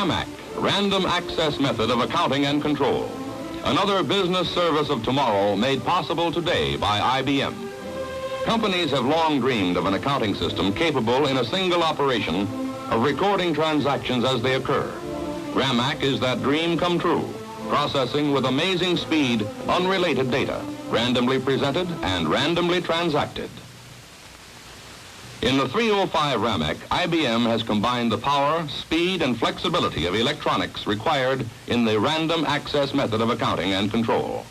RAMAC, Random Access Method of Accounting and Control. Another business service of tomorrow made possible today by IBM. Companies have long dreamed of an accounting system capable in a single operation of recording transactions as they occur. RAMAC is that dream come true, processing with amazing speed unrelated data, randomly presented and randomly transacted. In the 305 RAMAC, IBM has combined the power, speed, and flexibility of electronics required in the random access method of accounting and control.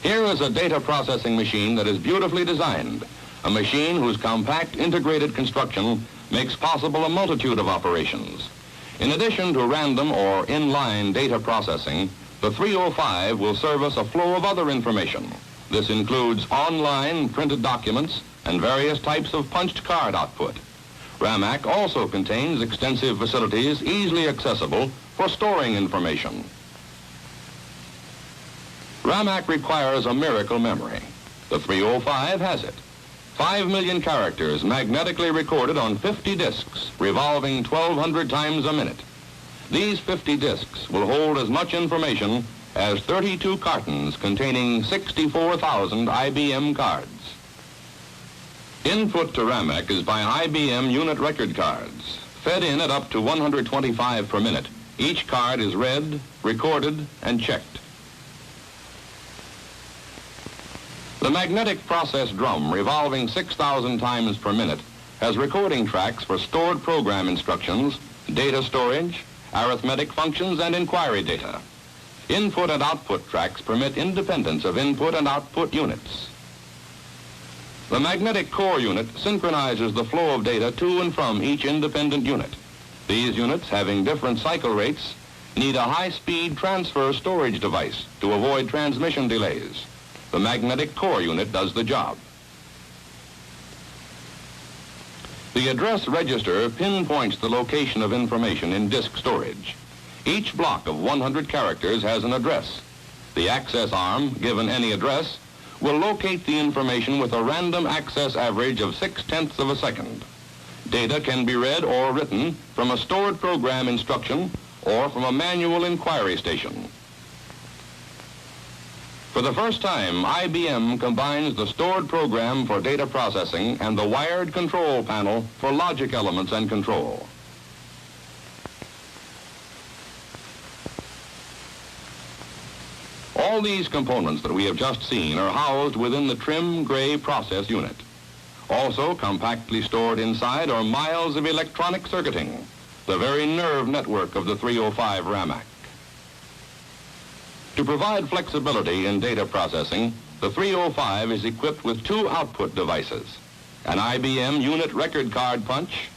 Here is a data processing machine that is beautifully designed, a machine whose compact integrated construction makes possible a multitude of operations. In addition to random or inline data processing, the 305 will service a flow of other information. This includes online printed documents and various types of punched card output. RAMAC also contains extensive facilities easily accessible for storing information. RAMAC requires a miracle memory. The 305 has it. 5 million characters magnetically recorded on 50 disks, revolving 1,200 times a minute. These 50 disks will hold as much information as 32 cartons containing 64,000 IBM cards. Input to RAMAC is by IBM unit record cards. Fed in at up to 125 per minute, each card is read, recorded, and checked. The magnetic process drum, revolving 6,000 times per minute, has recording tracks for stored program instructions, data storage, arithmetic functions, and inquiry data. Input and output tracks permit independence of input and output units. The magnetic core unit synchronizes the flow of data to and from each independent unit. These units, having different cycle rates, need a high-speed transfer storage device to avoid transmission delays. The magnetic core unit does the job. The address register pinpoints the location of information in disk storage. Each block of 100 characters has an address. The access arm, given any address, will locate the information with a random access average of 0.6 of a second. Data can be read or written from a stored program instruction or from a manual inquiry station. For the first time, IBM combines the stored program for data processing and the wired control panel for logic elements and control. All these components that we have just seen are housed within the trim gray process unit. Also compactly stored inside are miles of electronic circuiting, the very nerve network of the 305 RAMAC. To provide flexibility in data processing, the 305 is equipped with 2 output devices, an IBM unit record card punch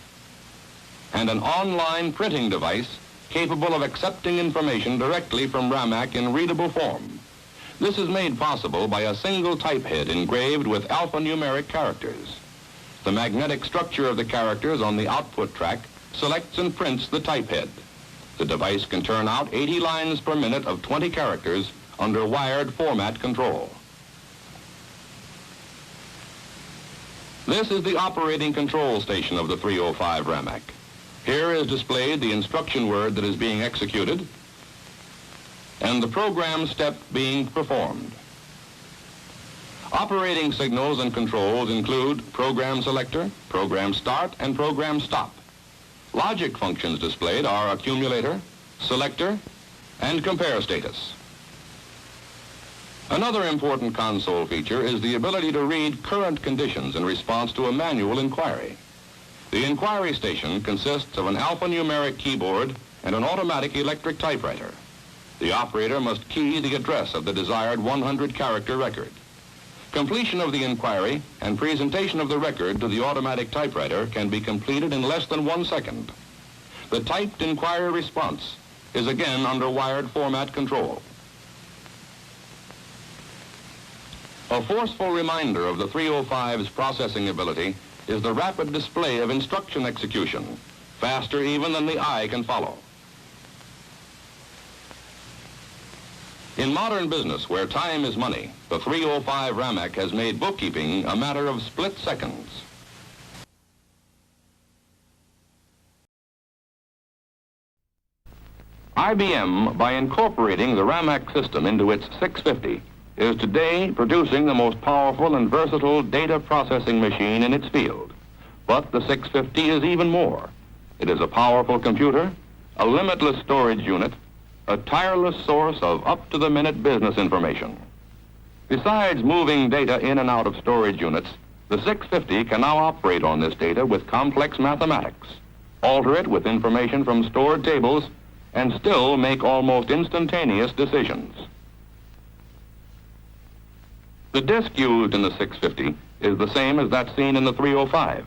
and an online printing device capable of accepting information directly from RAMAC in readable form. This is made possible by a single type head engraved with alphanumeric characters. The magnetic structure of the characters on the output track selects and prints the type head. The device can turn out 80 lines per minute of 20 characters under wired format control. This is the operating control station of the 305 RAMAC. Here is displayed the instruction word that is being executed and the program step being performed. Operating signals and controls include program selector, program start, and program stop. Logic functions displayed are accumulator, selector, and compare status. Another important console feature is the ability to read current conditions in response to a manual inquiry. The inquiry station consists of an alphanumeric keyboard and an automatic electric typewriter. The operator must key the address of the desired 100-character record. Completion of the inquiry and presentation of the record to the automatic typewriter can be completed in less than 1 second. The typed inquiry response is again under wired format control. A forceful reminder of the 305's processing ability is the rapid display of instruction execution, faster even than the eye can follow. In modern business, where time is money, the 305 RAMAC has made bookkeeping a matter of split seconds. IBM, by incorporating the RAMAC system into its 650, is today producing the most powerful and versatile data processing machine in its field. But the 650 is even more. It is a powerful computer, a limitless storage unit, a tireless source of up-to-the-minute business information. Besides moving data in and out of storage units, the 650 can now operate on this data with complex mathematics, alter it with information from stored tables, and still make almost instantaneous decisions. The disk used in the 650 is the same as that seen in the 305.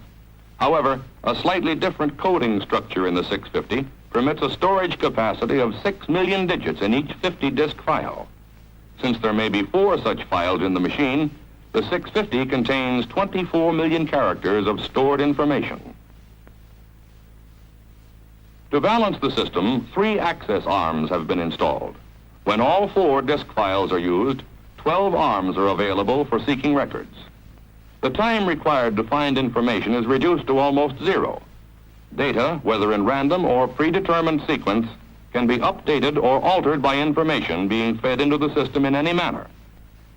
However, a slightly different coding structure in the 650 permits a storage capacity of 6 million digits in each 50-disk file. Since there may be 4 such files in the machine, the 650 contains 24 million characters of stored information. To balance the system, 3 access arms have been installed. When all 4 disk files are used, 12 arms are available for seeking records. The time required to find information is reduced to almost 0. Data, whether in random or predetermined sequence, can be updated or altered by information being fed into the system in any manner.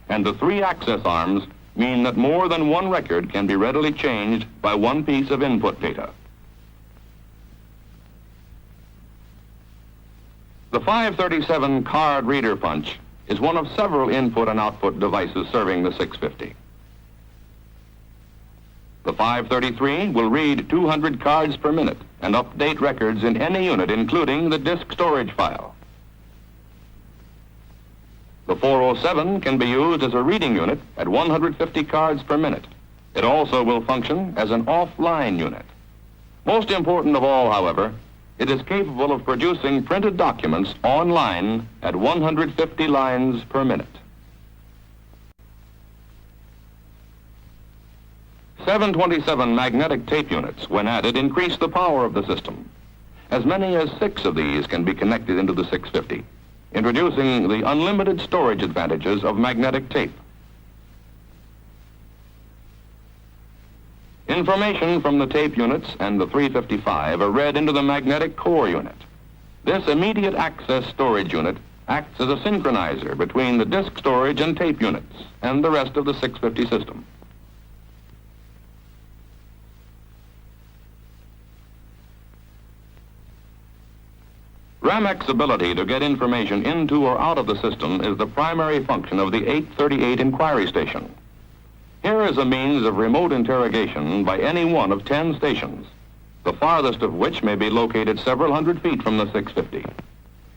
And the 3 access arms mean that more than one record can be readily changed by one piece of input data. The 537 card reader punch is one of several input and output devices serving the 650. The 533 will read 200 cards per minute and update records in any unit, including the disk storage file. The 407 can be used as a reading unit at 150 cards per minute. It also will function as an offline unit. Most important of all, however, it is capable of producing printed documents online at 150 lines per minute. 727 magnetic tape units, when added, increase the power of the system. As many as 6 of these can be connected into the 650, introducing the unlimited storage advantages of magnetic tape. Information from the tape units and the 355 are read into the magnetic core unit. This immediate access storage unit acts as a synchronizer between the disk storage and tape units and the rest of the 650 system. RAMAC's ability to get information into or out of the system is the primary function of the 838 inquiry station. Here is a means of remote interrogation by any one of 10 stations, the farthest of which may be located several hundred feet from the 650.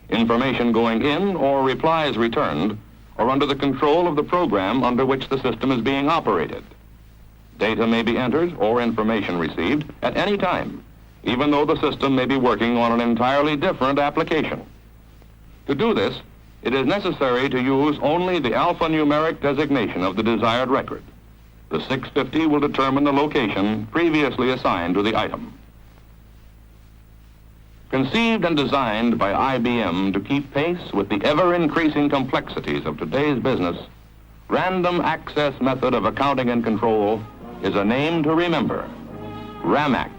Information going in or replies returned are under the control of the program under which the system is being operated. Data may be entered or information received at any time, even though the system may be working on an entirely different application. To do this, it is necessary to use only the alphanumeric designation of the desired record. The 650 will determine the location previously assigned to the item. Conceived and designed by IBM to keep pace with the ever-increasing complexities of today's business, Random Access Method of Accounting and Control is a name to remember: RAMAC.